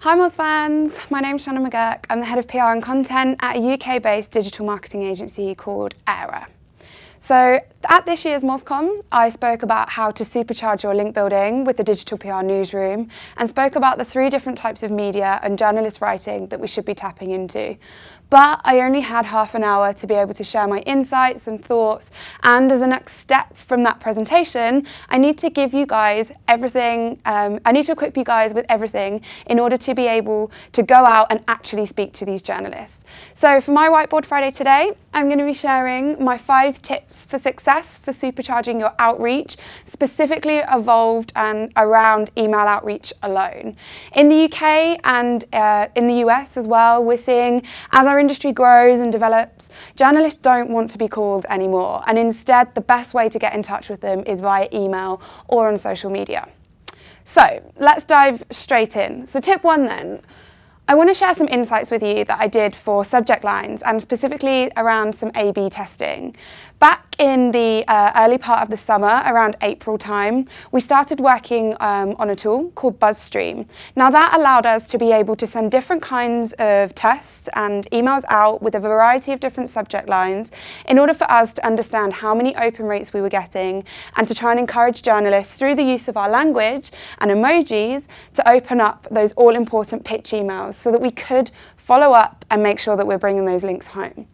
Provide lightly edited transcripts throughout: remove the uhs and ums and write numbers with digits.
Hi Moz fans, my name's Shannon McGurk. I'm the head of PR and content at a UK-based digital marketing agency called Era. So at this year's MozCon, I spoke about how to supercharge your link building with the digital PR newsroom and spoke about the 3 different types of media and journalist writing that we should be tapping into. But I only had half an hour to be able to share my insights and thoughts, and as a next step from that presentation, I need to give you guys everything, I need to equip you guys with everything in order to be able to go out and actually speak to these journalists. So for my Whiteboard Friday today, I'm going to be sharing my 5 tips for success for supercharging your outreach, specifically evolved and around email outreach alone. In the UK and in the US as well, we're seeing, as our industry grows and develops, journalists don't want to be called anymore, and instead the best way to get in touch with them is via email or on social media. So let's dive straight in. So tip 1 then. I want to share some insights with you that I did for subject lines and specifically around some A/B testing. Back in the early part of the summer, around April time, we started working on a tool called BuzzStream. Now that allowed us to be able to send different kinds of tests and emails out with a variety of different subject lines in order for us to understand how many open rates we were getting and to try and encourage journalists through the use of our language and emojis to open up those all-important pitch emails so that we could follow up and make sure that we're bringing those links home.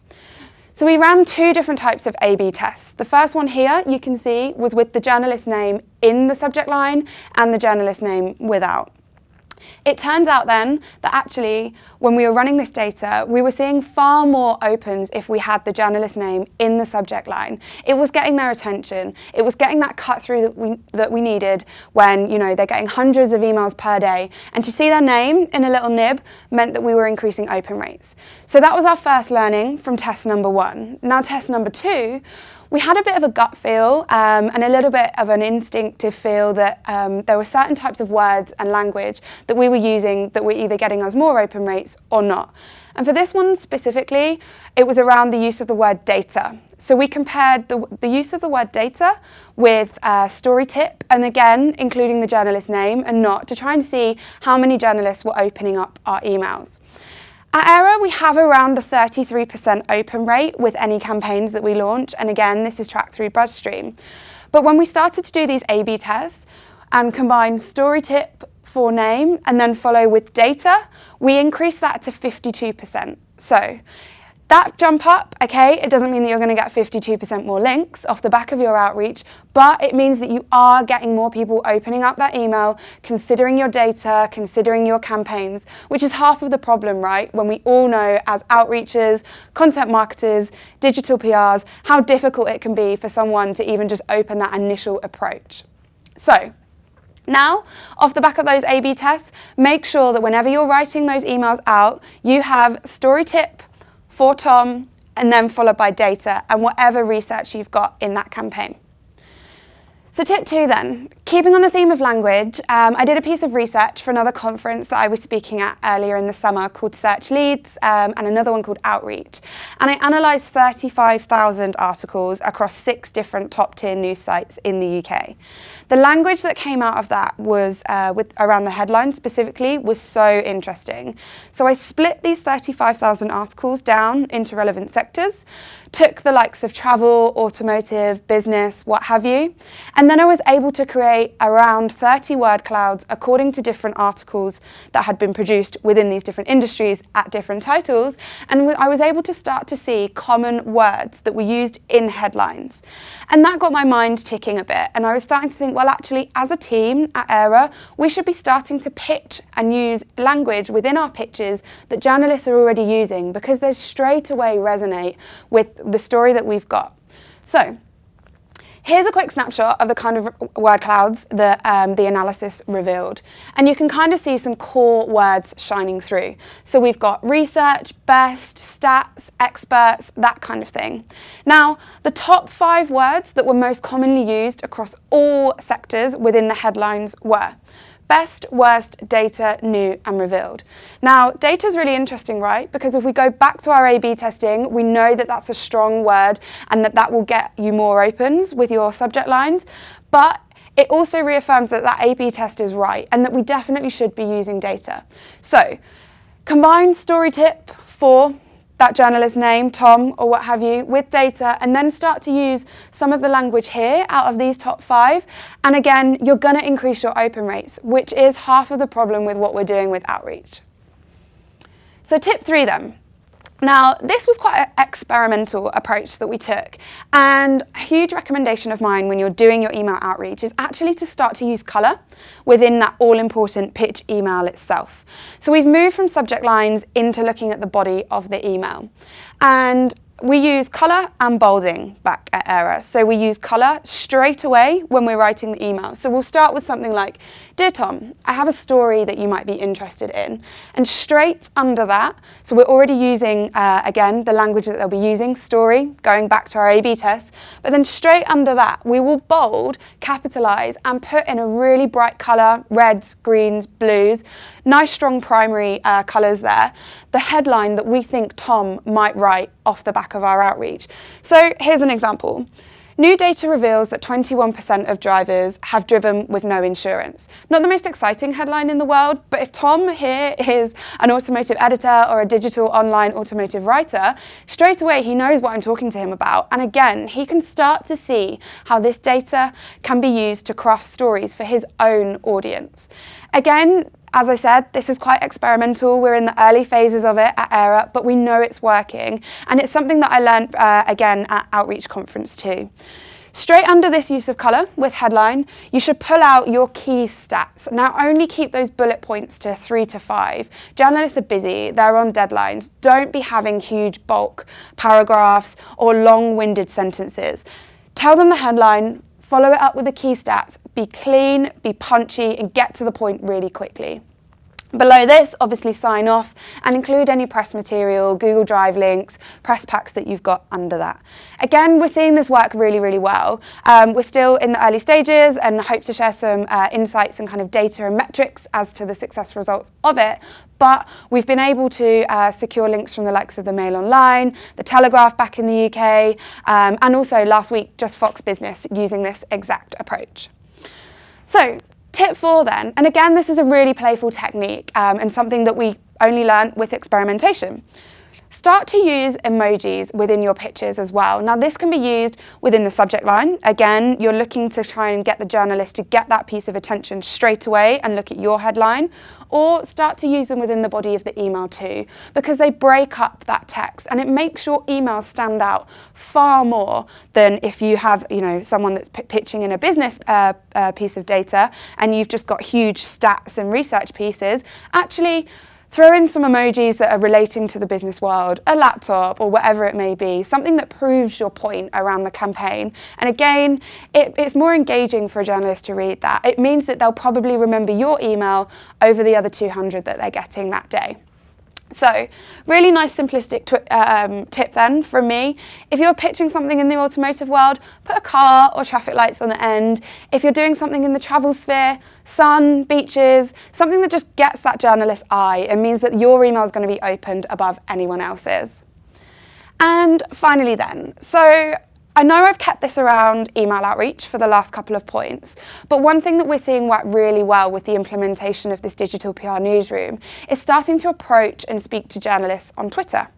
So we ran 2 different types of A/B tests. The first one here, you can see, was with the journalist name in the subject line and the journalist name without. It turns out then that actually, when we were running this data, we were seeing far more opens if we had the journalist name in the subject line. It was getting their attention. It was getting that cut through that we needed when, they're getting hundreds of emails per day. And to see their name in a little nib meant that we were increasing open rates. So that was our first learning from test number 1. Now test number 2, we had a bit of a gut feel and a little bit of an instinctive feel that there were certain types of words and language that we were using that were either getting us more open rates or not. And for this one specifically, it was around the use of the word data. So we compared the use of the word data with story tip, and again, including the journalist name and not, to try and see how many journalists were opening up our emails. At Era, we have around a 33% open rate with any campaigns that we launch, and again, this is tracked through BuzzStream. But when we started to do these A/B tests and combine story tip for name and then follow with data, we increased that to 52%. So that jump up, okay, it doesn't mean that you're going to get 52% more links off the back of your outreach, but it means that you are getting more people opening up that email, considering your data, considering your campaigns, which is half of the problem, right? When we all know as outreachers, content marketers, digital PRs, how difficult it can be for someone to even just open that initial approach. So now, off the back of those A/B tests, make sure that whenever you're writing those emails out, you have story tip for Tom, and then followed by data and whatever research you've got in that campaign. So tip 2 then, keeping on the theme of language, I did a piece of research for another conference that I was speaking at earlier in the summer called Search Leads and another one called Outreach. And I analysed 35,000 articles across 6 different top tier news sites in the UK. The language that came out of that was, around the headlines specifically, was so interesting. So I split these 35,000 articles down into relevant sectors, took the likes of travel, automotive, business, what have you, and then I was able to create around 30 word clouds according to different articles that had been produced within these different industries at different titles, and I was able to start to see common words that were used in headlines. And that got my mind ticking a bit, and I was starting to think, well, actually, as a team at Era, we should be starting to pitch and use language within our pitches that journalists are already using, because they straight away resonate with the story that we've got. So here's a quick snapshot of the kind of word clouds that the analysis revealed. And you can kind of see some core words shining through. So we've got research, best, stats, experts, that kind of thing. Now, the top 5 words that were most commonly used across all sectors within the headlines were best, worst, data, new, and revealed. Now, data is really interesting, right? Because if we go back to our A/B testing, we know that that's a strong word and that will get you more opens with your subject lines. But it also reaffirms that that A/B test is right and that we definitely should be using data. So combine story tip 4, that journalist name, Tom, or what have you, with data, and then start to use some of the language here out of these top 5. And again, you're going to increase your open rates, which is half of the problem with what we're doing with outreach. So tip 3 then. Now, this was quite an experimental approach that we took, and a huge recommendation of mine when you're doing your email outreach is actually to start to use colour within that all-important pitch email itself. So we've moved from subject lines into looking at the body of the email, and we use colour and bolding back at Aira. So we use colour straight away when we're writing the email. So we'll start with something like, "Dear Tom, I have a story that you might be interested in." And straight under that, so we're already using, again, the language that they'll be using, story, going back to our A/B test. But then straight under that, we will bold, capitalise, and put in a really bright colour, reds, greens, blues, nice strong primary colours there, the headline that we think Tom might write off the back of our outreach. So here's an example. New data reveals that 21% of drivers have driven with no insurance. Not the most exciting headline in the world, but if Tom here is an automotive editor or a digital online automotive writer, straight away he knows what I'm talking to him about. And again, he can start to see how this data can be used to craft stories for his own audience. Again, as I said, this is quite experimental. We're in the early phases of it at Aira, but we know it's working. And it's something that I learned, again, at Outreach Conference too. Straight under this use of colour with headline, you should pull out your key stats. Now, only keep those bullet points to 3 to 5. Journalists are busy, they're on deadlines. Don't be having huge bulk paragraphs or long-winded sentences. Tell them the headline, follow it up with the key stats, be clean, be punchy, and get to the point really quickly. Below this, obviously sign off and include any press material, Google Drive links, press packs that you've got under that. Again, we're seeing this work really, really well. We're still in the early stages and hope to share some insights and kind of data and metrics as to the success results of it. But we've been able to secure links from the likes of the Mail Online, the Telegraph back in the UK, and also last week, just Fox Business using this exact approach. So, tip 4 then, and again, this is a really playful technique and something that we only learned with experimentation. Start to use emojis within your pitches as well. Now, this can be used within the subject line. Again, you're looking to try and get the journalist to get that piece of attention straight away and look at your headline, or start to use them within the body of the email too, because they break up that text and it makes your emails stand out far more than if you have, someone that's pitching in a business piece of data and you've just got huge stats and research pieces. Actually, throw in some emojis that are relating to the business world, a laptop or whatever it may be, something that proves your point around the campaign. And again, it's more engaging for a journalist to read that. It means that they'll probably remember your email over the other 200 that they're getting that day. So, really nice simplistic tip then from me. If you're pitching something in the automotive world, put a car or traffic lights on the end. If you're doing something in the travel sphere, sun, beaches, something that just gets that journalist's eye and means that your email is going to be opened above anyone else's. And finally then, so I know I've kept this around email outreach for the last couple of points, but one thing that we're seeing work really well with the implementation of this digital PR newsroom is starting to approach and speak to journalists on Twitter.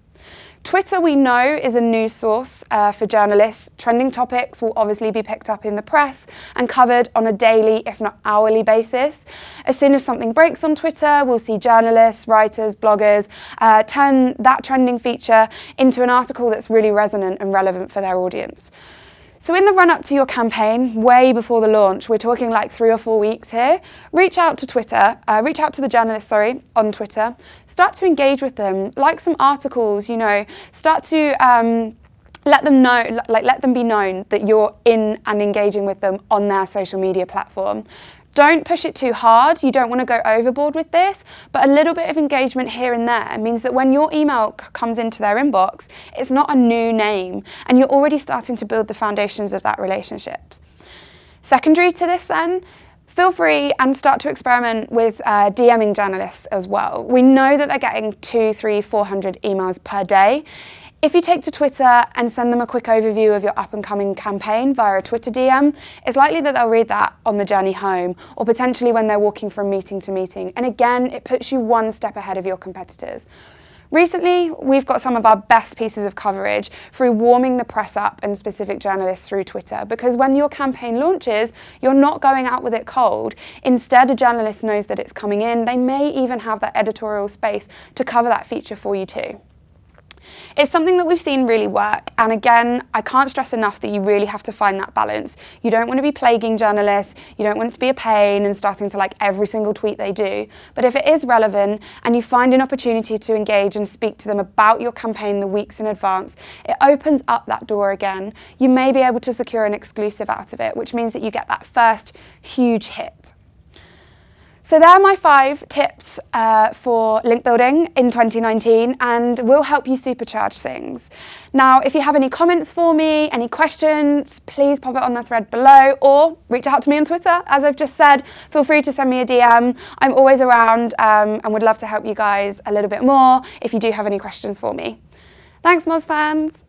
Twitter, we know, is a news source for journalists. Trending topics will obviously be picked up in the press and covered on a daily, if not hourly basis. As soon as something breaks on Twitter, we'll see journalists, writers, bloggers turn that trending feature into an article that's really resonant and relevant for their audience. So in the run-up to your campaign, way before the launch, we're talking like 3 or 4 weeks here, reach out to the journalists, on Twitter, start to engage with them, like some articles, start to let them know, let them be known that you're in and engaging with them on their social media platform. Don't push it too hard. You don't want to go overboard with this, but a little bit of engagement here and there means that when your email comes into their inbox, it's not a new name and you're already starting to build the foundations of that relationship. Secondary to this then, feel free and start to experiment with DMing journalists as well. We know that they're getting 200, 300, 400 emails per day. If you take to Twitter and send them a quick overview of your up-and-coming campaign via a Twitter DM, it's likely that they'll read that on the journey home or potentially when they're walking from meeting to meeting. And again, it puts you one step ahead of your competitors. Recently, we've got some of our best pieces of coverage through warming the press up and specific journalists through Twitter, because when your campaign launches, you're not going out with it cold. Instead, a journalist knows that it's coming in. They may even have that editorial space to cover that feature for you too. It's something that we've seen really work, and again, I can't stress enough that you really have to find that balance. You don't want to be plaguing journalists, you don't want it to be a pain and starting to like every single tweet they do, but if it is relevant and you find an opportunity to engage and speak to them about your campaign the weeks in advance, it opens up that door again. You may be able to secure an exclusive out of it, which means that you get that first huge hit. So there are my 5 tips for link building in 2019, and will help you supercharge things. Now, if you have any comments for me, any questions, please pop it on the thread below or reach out to me on Twitter. As I've just said, feel free to send me a DM. I'm always around and would love to help you guys a little bit more if you do have any questions for me. Thanks, Moz fans.